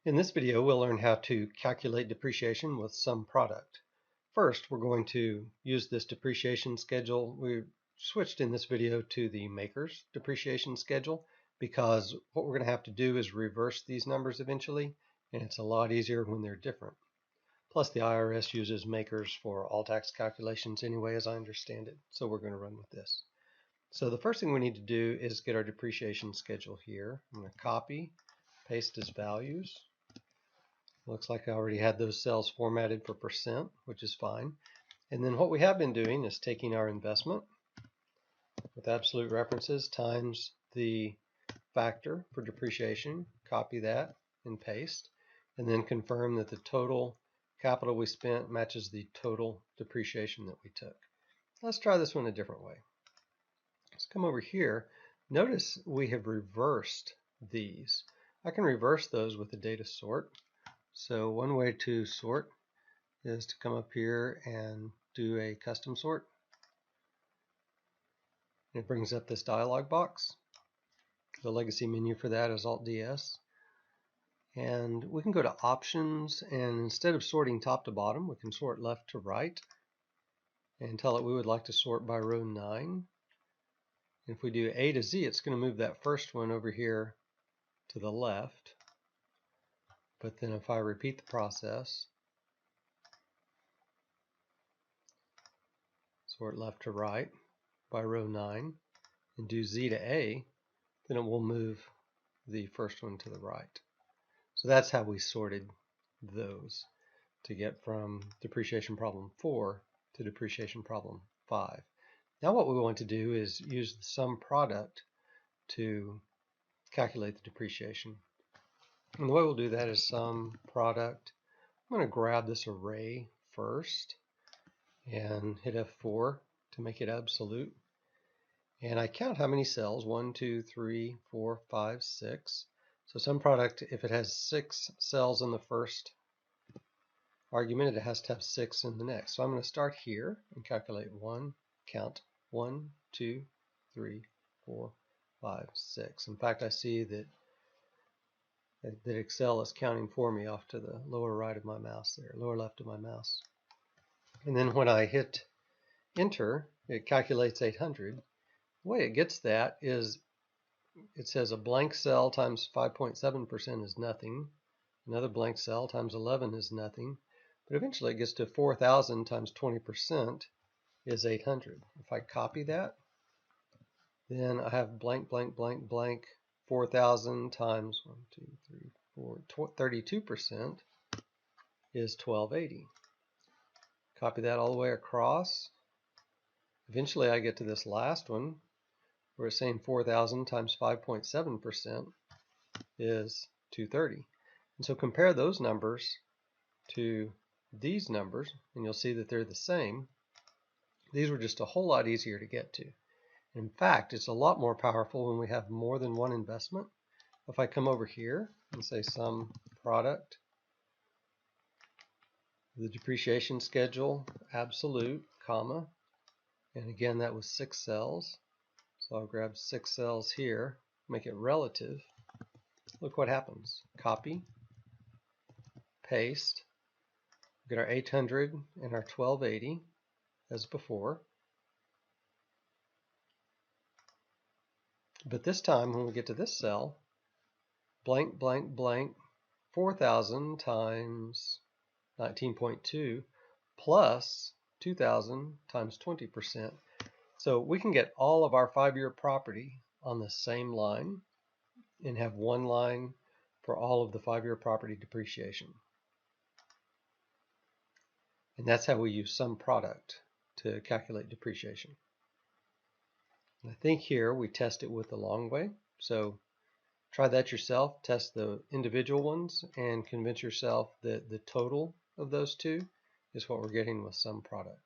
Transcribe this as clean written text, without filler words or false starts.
In this video, we'll learn how to calculate depreciation with SUMPRODUCT. First, we're going to use this depreciation schedule. We switched in this video to the maker's depreciation schedule because what we're going to have to do is reverse these numbers eventually, and it's a lot easier when they're different. Plus, the IRS uses makers for all tax calculations anyway, as I understand it, so we're going to run with this. So the first thing we need to do is get our depreciation schedule here. I'm going to copy, paste as values. Looks like I already had those cells formatted for percent, which is fine. And then what we have been doing is taking our investment with absolute references times the factor for depreciation, copy that and paste, and then confirm that the total capital we spent matches the total depreciation that we took. Let's try this one a different way. Let's come over here. Notice we have reversed these. I can reverse those with the data sort. So one way to sort is to come up here and do a custom sort. It brings up this dialog box. The legacy menu for that is Alt-DS. And we can go to Options, and instead of sorting top to bottom, we can sort left to right and tell it we would like to sort by row 9. If we do A to Z, it's going to move that first one over here to the left. But then if I repeat the process, sort left to right by row 9, and do Z to A, then it will move the first one to the right. So that's how we sorted those to get from depreciation problem 4 to depreciation problem 5. Now what we want to do is use the sum product to calculate the depreciation. And the way we'll do that is sum product. I'm going to grab this array first and hit F4 to make it absolute. And I count how many cells, 1, 2, 3, 4, 5, 6. So sum product, if it has 6 cells in the first argument, it has to have 6 in the next. So I'm going to start here and calculate count 1, 2, 3, 4, 5, 6. In fact, I see that Excel is counting for me off to the lower right of my mouse there, lower left of my mouse. And then when I hit enter, it calculates 800. The way it gets that is it says a blank cell times 5.7% is nothing. Another blank cell times 11 is nothing. But eventually it gets to 4,000 times 20% is 800. If I copy that, then I have blank, blank, blank, blank. 4,000 times 1, 2, 3, 4, 32% is 1280. Copy that all the way across. Eventually I get to this last one where it's saying 4,000 times 5.7% is 230. And so compare those numbers to these numbers and you'll see that they're the same. These were just a whole lot easier to get to. In fact, it's a lot more powerful when we have more than one investment. If I come over here and say sum product, the depreciation schedule, absolute, comma, and again that was 6 cells. So I'll grab 6 cells here, make it relative. Look what happens. Copy, paste, get our 800 and our 1280 as before. But this time, when we get to this cell, blank, blank, blank, 4,000 times 19.2 plus 2,000 times 20%. So we can get all of our 5-year property on the same line and have one line for all of the 5-year property depreciation. And that's how we use sum product to calculate depreciation. I think here we test it with the long way. So try that yourself, test the individual ones, and convince yourself that the total of those two is what we're getting with sum product.